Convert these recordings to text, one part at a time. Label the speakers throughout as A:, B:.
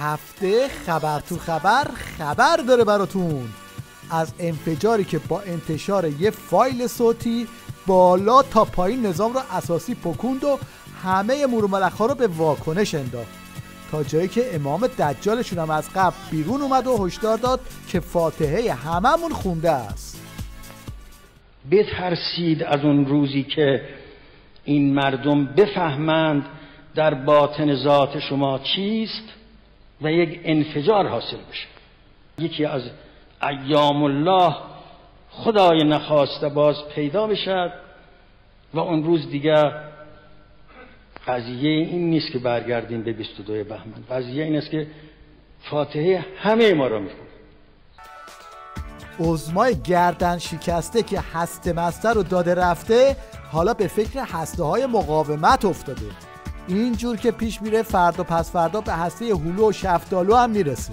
A: هفته خبر تو خبر داره براتون از انفجاری که با انتشار یه فایل صوتی بالا تا پایین نظام رو اساسی پکوند و همه مورملخ‌ها رو به واکنش انداخت، تا جایی که امام دجالشون هم از قبل بیرون اومد و هشدار داد که فاتحه هممون خونده است.
B: بترسید از اون روزی که این مردم بفهمند در باطن ذات شما چیست و یک انفجار حاصل بشه. یکی از ایام الله خدای نخواسته باز پیدا بشد و اون روز دیگر قضیه این نیست که برگردیم به 22 بهمن، قضیه این است که فاتحه همه ما را میخونه.
A: عظمای گردن شکسته که هسته مسته رو داده رفته حالا به فکر هسته های مقاومت افتاده. اینجور که پیش میره فردا پس فردا به هسته هلو و شفتالو هم میرسه.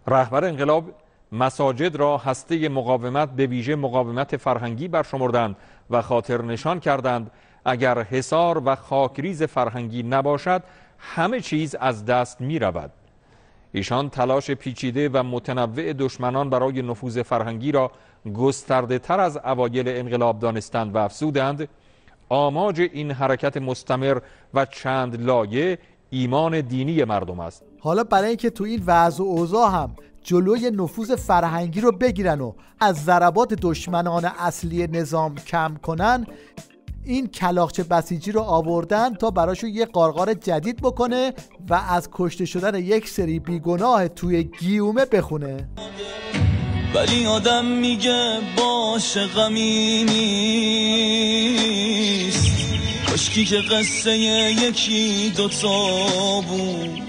C: رهبر انقلاب مساجد را هسته مقاومت به ویژه مقاومت فرهنگی برشمردند و خاطر نشان کردند اگر حصار و خاکریز فرهنگی نباشد همه چیز از دست می رود. ایشان تلاش پیچیده و متنوع دشمنان برای نفوذ فرهنگی را گسترده تر از اوایل انقلاب دانستند و افزودند آماج این حرکت مستمر و چند لایه ایمان دینی مردم است.
A: حالا برای اینکه تو این وضع و اوضاع هم جلوی نفوذ فرهنگی رو بگیرن و از ضربات دشمنان اصلی نظام کم کنن، این کلاغچه بسیجی رو آوردن تا براشو یه قارقار جدید بکنه و از کشته شدن یک سری بیگناه توی گیومه بخونه.
D: ولی آدم میگه باشه غمی نیست، کاشکی که قصه یکی دوتا بود،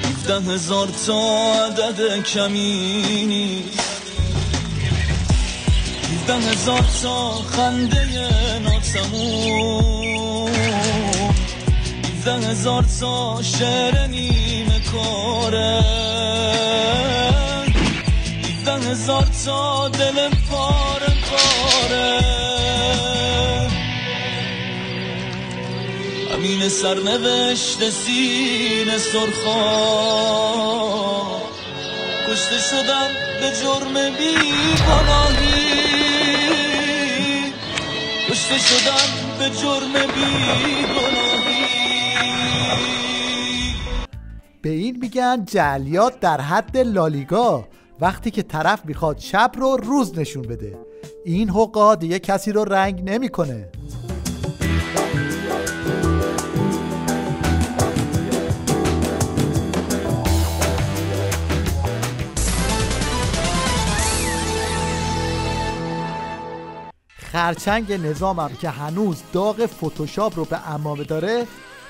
D: 17,000 تا عدد کمی نیست، 17,000 تا خنده ناتموم، 17,000 تا شعر نیمه کاره، 17,000 تا دل پاره پاره. همین سرنوشت سینه سرخا، کشته شدم به جرم بیگناهی، کشته شدم به جرم بیگناهی.
A: به این میگن جعلیات در حد لالیگا، وقتی که طرف میخواد شب رو روز نشون بده. این حقا دیگه کسی رو رنگ نمیکنه. خرچنگ نظامم که هنوز داغ فتوشاپ رو به عمامه داره،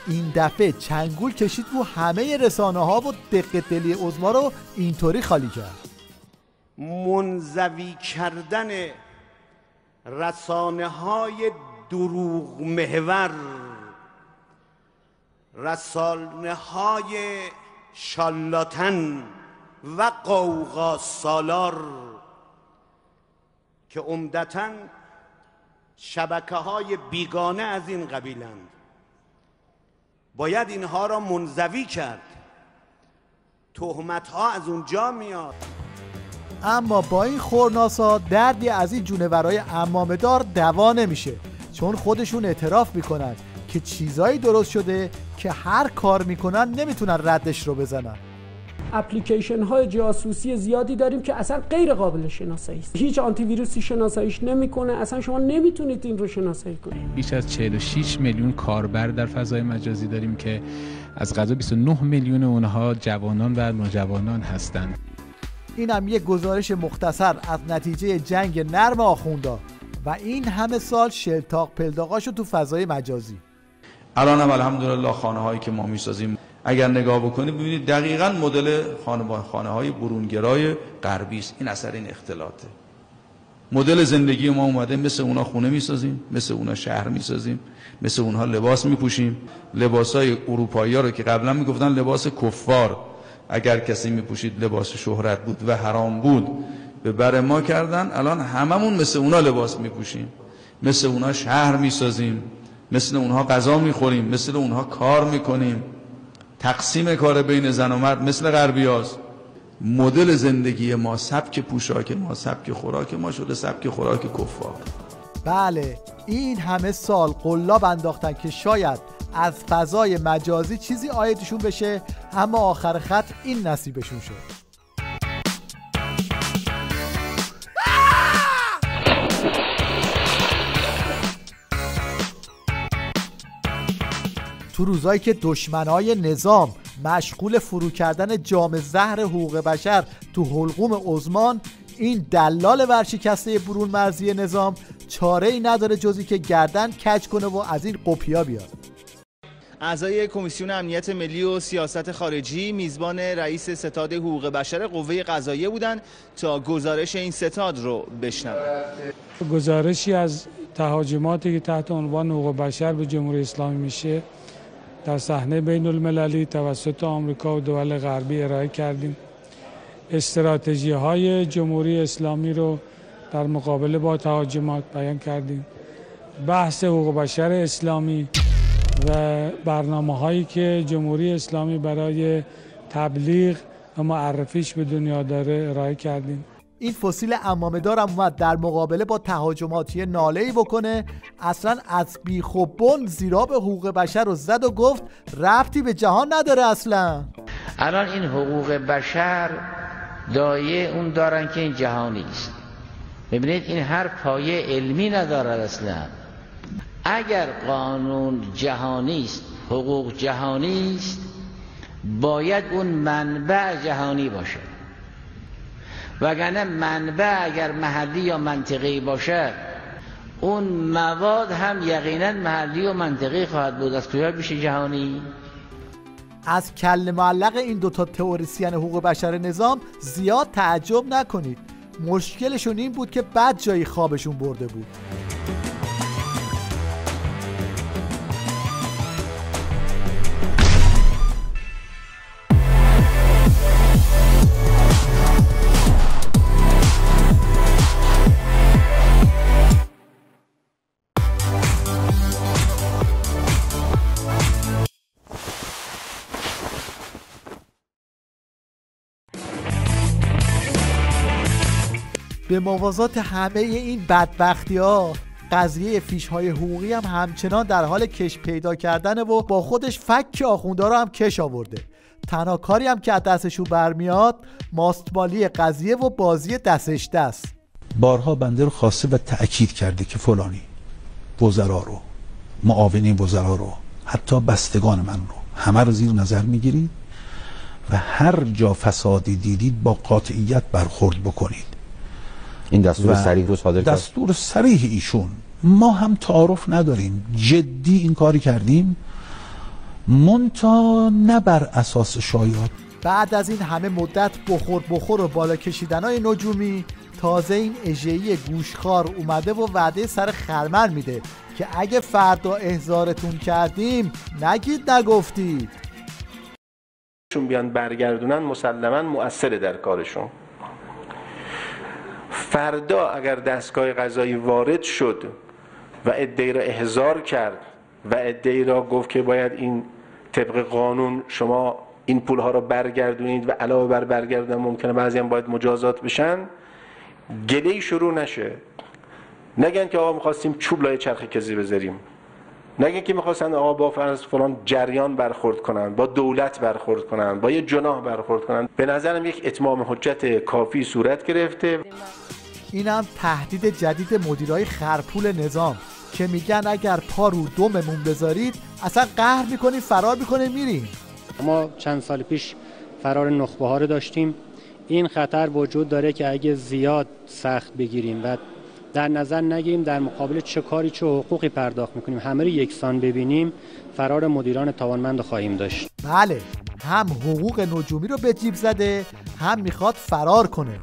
A: این دفعه چنگول کشید و همه رسانه ها و دق دلی عظما رو اینطوری خالی کرد.
E: منزوی کردن رسانه های دروغ محور، رسانه های شالاتن و قوقا سالار که عمدتاً شبکه های بیگانه از این قبیلند، باید اینها را منزوی کرد. تهمت ها از اونجا میاد.
A: اما با این خورناسا دردی از این جونورای عمامه دار دوا نمیشه، چون خودشون اعتراف میکنن که چیزایی درست شده که هر کار میکنن نمیتونن ردش رو بزنن.
F: اپلیکیشن های جاسوسی زیادی داریم که اصلا غیر قابل شناسایی است. هیچ آنتی ویروسی شناساییش نمیکنه، اصلا شما نمیتونید این رو شناسایی کنید.
G: بیش از 46 میلیون کاربر در فضای مجازی داریم که از قضا 29 میلیون اونها جوانان و نوجوانان هستند.
A: این هم یک گزارش مختصر از نتیجه جنگ نرم آخوندا و این همه سال شلتاق پلداغاشو تو فضای مجازی.
H: الان هم الحمدلله خانه هایی که ما میسازیم اگر نگاه بکنید ببینید دقیقاً مدل خانه های برونگرای غربی است. این اثر این اختلاطه. مدل زندگی ما اومده مثل اونا خونه میسازیم، مثل اونا شهر میسازیم، مثل اونها لباس میپوشیم. لباسای اروپایی‌ها رو که قبلا میگفتن لباس کفار، اگر کسی میپوشید لباس شهرت بود و حرام بود، به بر ما کردن. الان هممون مثل اونا لباس میپوشیم، مثل اونا شهر میسازیم، مثل اونها غذا میخوریم، مثل اونها کار میکنیم. تقسیم کار بین زن و مرد مثل غربیاست. مدل زندگی ما، سبک پوشاک ما، سبک خوراک ما شده سبک خوراک کفار.
A: بله، این همه سال قلاب انداختن که شاید از فضای مجازی چیزی عایدشون بشه، اما آخر خط این نصیبشون شد. تو روزایی که دشمنای نظام مشغول فرو کردن جام زهر حقوق بشر تو حلقوم عثمان، این دلال ورشکسته برون مرزی نظام چاره‌ای نداره جزی که گردن کج کنه و از این قپیا بیاد.
I: اعضای کمیسیون امنیت ملی و سیاست خارجی میزبان رئیس ستاد حقوق بشر قوه قضاییه بودند تا گزارش این ستاد رو بشنوند.
F: گزارشی از تهاجماتی که تحت عنوان حقوق بشر به جمهوری اسلامی میشه در صحنه بین المللی توسط آمریکا و دول غربی ارائه کردیم. استراتژی های جمهوری اسلامی رو در مقابله با تهاجمات بیان کردیم. بحث حقوق بشر اسلامی و برنامه هایی که جمهوری اسلامی برای تبلیغ و معرفیش به دنیا داره ارائه کردیم.
A: این فسیل عمامه‌دار هم اومد در مقابله با تهاجماتی ناله‌ای بکنه، اصلا از بیخ و بن زیراب حقوق بشر رو زد و گفت ربطی به جهان نداره اصلا.
J: الان این حقوق بشر دایه اون دارن که این جهانی است. ببینید این هر پایه علمی نداره اصلا. اگر قانون جهانی است، حقوق جهانی است، باید اون منبع جهانی باشه. وگرنه منبع اگر محلی یا منطقی باشه، اون مواد هم یقینا محلی و منطقی خواهد بود. از کجا بشه جهانی؟
A: از کل معلق این دوتا تئوریسین حقوق بشر نظام زیاد تعجب نکنید. مشکلشون این بود که بد جایی خوابشون برده بود. به موازات همه این بدبختی‌ها، قضیه فیش‌های حقوقی هم همچنان در حال کش پیدا کردنه و با خودش فک آخوندا رو هم کش آورده. تنها کاری هم که از دستشون برمیاد ماستمالی قضیه و بازی دستش دست.
K: بارها بنده رو خواسته و تأکید کرده که فلانی، وزرا رو، معاونین وزرا رو، حتی بستگان من رو، همه رو زیر نظر میگیرید و هر جا فسادی دیدید با قاطعیت برخورد بکنید.
L: این دستور صریح رو صادر کرد.
K: دستور صریح ایشون. ما هم تعارف نداریم، جدی این کاری کردیم، منتها نه بر اساس شایعات.
A: بعد از این همه مدت بخور و بالا کشیدنای نجومی، تازه این اژه‌ای گوشخوار اومده و وعده سر خرمن میده که اگه فردا احضارتون کردیم نگید نگفتید.
M: چون بیان برگردونن مسلماً مؤثره در کارشون. فردا اگر دستگاه قضایی وارد شد و عده‌ای را احضار کرد و عده‌ای را گفت که باید این طبق قانون شما این پولها را برگردونید و علاوه بر برگردوندن ممکنه بعضی هم باید مجازات بشن، گله‌ای شروع نشه. نگن که آقا می‌خواستیم چوب لای چرخ کسی بذاریم، نگن که می‌خواستن آقا با فرض فلان جریان برخورد کنن، با دولت برخورد کنن، با یه جناح برخورد کنن. به نظرم یک اتمام حجت کافی صورت گرفته.
A: اینم تهدید جدید مدیرای خرپول نظام که میگن اگر پا رو دممون بذارید اصلا قهر میکنیم، فرار میکنیم، میریم.
N: ما چند سال پیش فرار نخبه ها رو داشتیم. این خطر وجود داره که اگه زیاد سخت بگیریم و در نظر نگیریم در مقابل چه کاری چه حقوقی پرداخت میکنیم، همه رو یکسان ببینیم، فرار مدیران توانمند خواهیم داشت.
A: بله، هم حقوق نجومی رو به جیب زده، هم میخواد فرار کنه.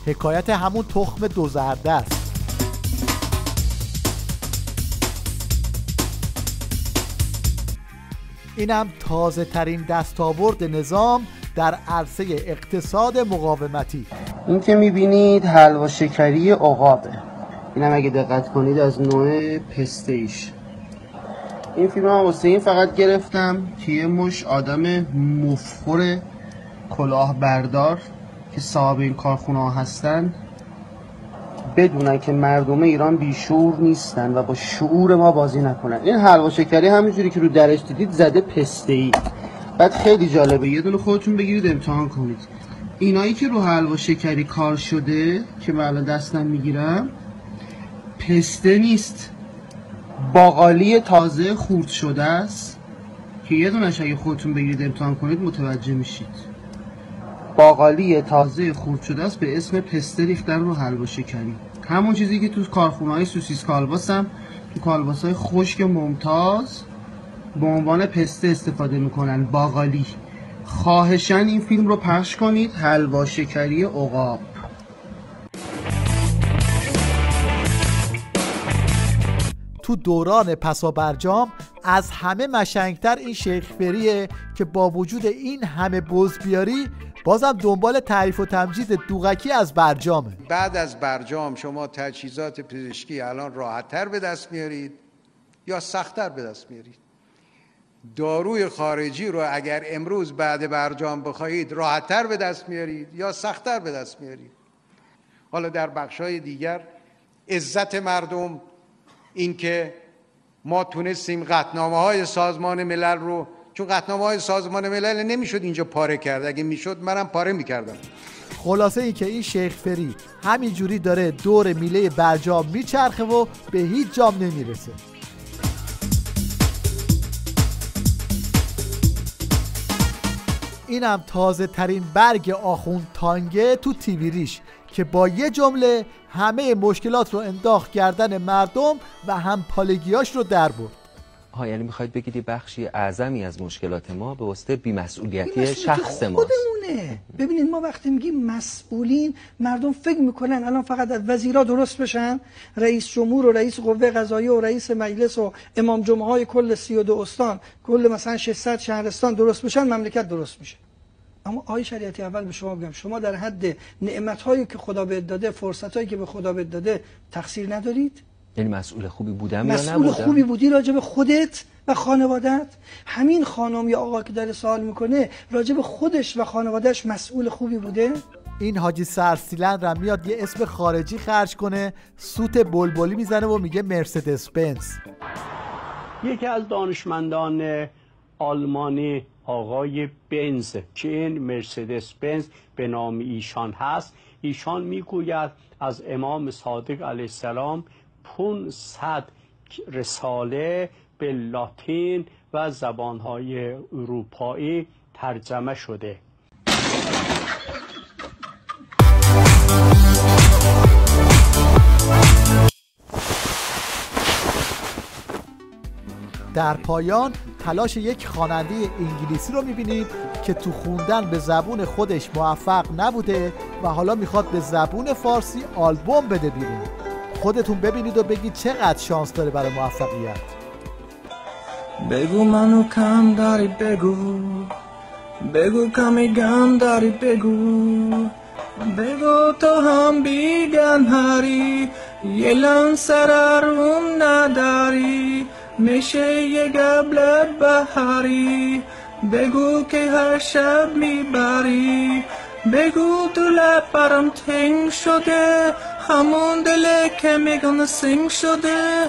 A: حکایت همون تخم دو زرده است. اینم تازه ترین دستاورد نظام در عرصه اقتصاد مقاومتی.
O: این که میبینید حلوا شکری عقابه. اینم اگه دقت کنید از نوع پستیش. این فیلم هم واسه این فقط گرفتم که یه مش آدم مفخور کلاهبردار که صاحب این کارخونه ها هستن بدونن که مردم ایران بیشعور نیستن و با شعور ما بازی نکنن. این حلوا شکری همینجوری که رو درش دیدید زده پسته‌ای. بعد خیلی جالبه، یه دونه خودتون بگیرید امتحان کنید. اینایی که رو حلوا شکری کار شده که من الان دستم میگیرم پسته نیست، باقالی تازه خورد شده است که یه دونش اگه خودتون بگیرید امتحان کنید متوجه میشید. باقالی تازه خورد شده است به اسم پسته ریختن رو حلوا شکری. همون چیزی که تو کارخونه‌های سوسیس کالباس هم تو کالباس‌های خشک ممتاز به عنوان پسته استفاده میکنن، باقالی. خواهشاً این فیلم رو پخش کنید، حلوا شکری عقاب.
A: تو دوران پسابرجام از همه مشنگتر این شیخ فریه که با وجود این همه بزبیاری بازم دنبال تعریف و تمجید دوغکی از برجامه.
P: بعد از برجام شما تجهیزات پزشکی الان راحت‌تر به دست میارید یا سخت‌تر به دست میارید؟ داروی خارجی رو اگر امروز بعد برجام بخواهید راحت‌تر به دست میارید یا سخت‌تر به دست میارید؟ حالا در بخش‌های دیگر عزت مردم، این که ما تونستیم قطعنامه‌های سازمان ملل رو، چون قطعنامه‌های سازمان ملل نمیشد اینجا پاره کرد، اگه میشد منم پاره میکردم.
A: خلاصه این که این شیخ فری همینجوری داره دور میله برجام میچرخه و به هیچ جام نمیرسه. اینم تازه ترین برگ آخوند تانگه تو تیوی ریش که با یه جمله همه مشکلات رو انداخت گردن مردم و هم پالگیاش رو در برد.
L: یعنی میخواید بگید یه بخشی اعظمی از مشکلات ما به واسطه بی‌مسئولیتی شخص ماست؟
Q: خودمونه. ببینید ما وقتی میگیم مسئولین، مردم فکر میکنن الان فقط از وزیرا درست بشن، رئیس جمهور و رئیس قوه قضاییه و رئیس مجلس و امام جمعه های کل 32 استان، کل مثلا 600 شهرستان درست بشن مملکت درست میشه. اما آیه شریعتی اول به شما بگم، شما در حد نعمت‌هایی که خدا بهت داده، فرصت‌هایی که به خدا بهت داده تقصیر ندارید؟
L: یعنی مسئول خوبی بودم یا نبودم؟
Q: مسئول خوبی بودی راجع به خودت و خانوادت؟ همین خانم یا آقا که داره سوال میکنه راجع به خودش و خانوادهش مسئول خوبی بوده؟
A: این حاجی سرسیلند را میاد یه اسم خارجی خرج کنه، سوت بلبلی میزنه و میگه مرسدس بنز.
R: یکی از دانشمندان آلمانی آقای بنز که این مرسدس بنز به نام ایشان هست، ایشان میگوید از امام صادق علیه السلام 500 رساله به لاتین و زبانهای اروپایی ترجمه شده.
A: در پایان تلاش یک خواننده انگلیسی رو میبینید که تو خوندن به زبون خودش موفق نبوده و حالا میخواد به زبون فارسی آلبوم بده بیرون. خودتون ببینید و بگید چقدر شانس داره برای موفقیت.
D: بگو منو کم داری، بگو بگو کمی گم داری، بگو بگو تو هم بیگن هری، یه لنسر روم نداری، میشه یه قبل بهاری، بگو که هر شب میبری، بگو تو لپرم تنگ شده، همون دله که میگن سنگ شده،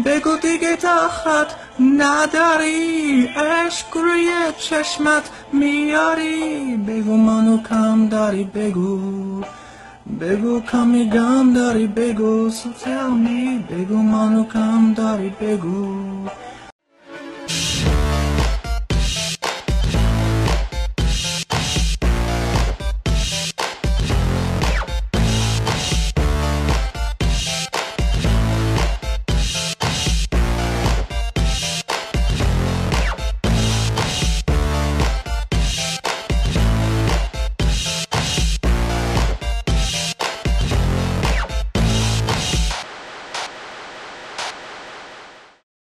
D: بگو دیگه طاقت نداری، عشق روی چشمت میاری، بگو منو کم داری، بگو بگو کمی گم داری، بگو سوتمی، بگو منو کم داری، بگو